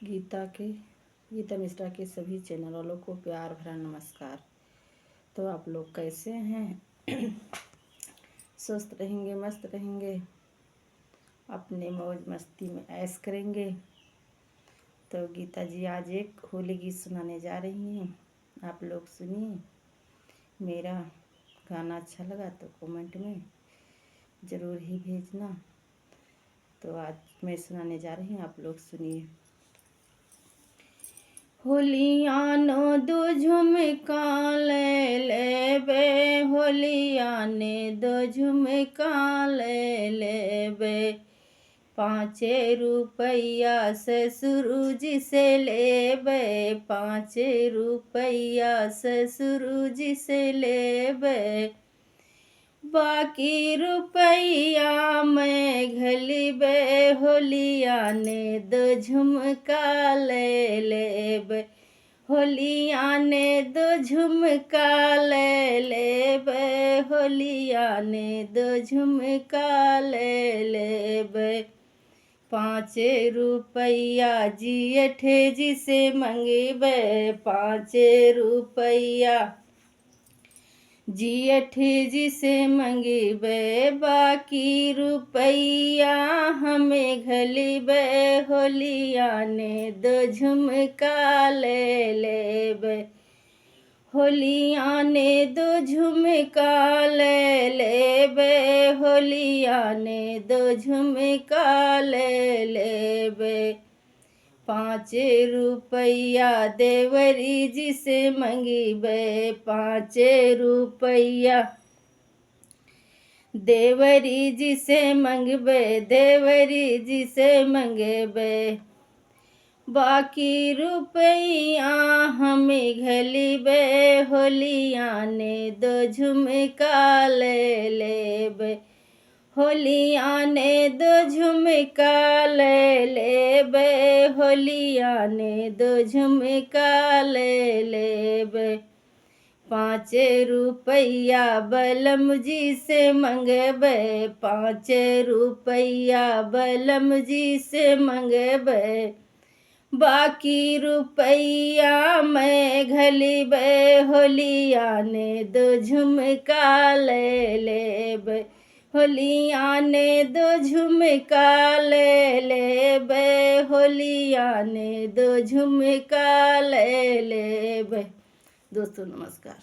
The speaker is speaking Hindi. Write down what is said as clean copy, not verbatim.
गीता मिश्रा के सभी चैनल वालों को प्यार भरा नमस्कार। तो आप लोग कैसे हैं? स्वस्थ रहेंगे, मस्त रहेंगे, अपने मौज मस्ती में ऐश करेंगे। तो गीता जी आज एक होली गीत सुनाने जा रही हैं, आप लोग सुनिए। मेरा गाना अच्छा लगा तो कमेंट में ज़रूर ही भेजना। तो आज मैं सुनाने जा रही हूँ, आप लोग सुनिए। होलियानो दो झुमका ले लेबे, होलियाने दो झुमका ले लेबे। 5 रुपया ससुरुज से लेबे, 5 रुपया ससुरुज से लेबे। बाकी रुपया मैं घलिबे, होलियाने दो झुमका ले लेबे, होलियाने दो झुमका ले लेबे, होलियाने दो झुमका ले लेबे। 5 रुपया जेठ जी से मंगेबे, 5 रुपया जेठ जी से मंगेबे। बाकी रुपया हमें घलिबे, होलियाने दो झुमका ले लेबे, होलियाने दो झुमका ले लेबे, होलियाने दो झुमका ले लेबे। 5 रुपया देवरी जी से मंगेबे, 5 रुपया देवरी जी से मंगेबे, देवरी जी से मंगेबे। बाकी रुपया हमें घलिबे, होलियाने दो झुमका ले लेबे, होलियाने दो झुमका ले लेबे, होलियाने दो झुमका ले लेबे। 5 रुपया बलम जी से मंगेबे, 5 रुपया बलम जी से मंगेबे। बाकी रुपया मैं घलिबे, होलियाने दो झुमका ले लेबे, होलियाने दो झुमका ले लेबे, होलियाने दो झुमका ले लेबे। दोस्तों नमस्कार।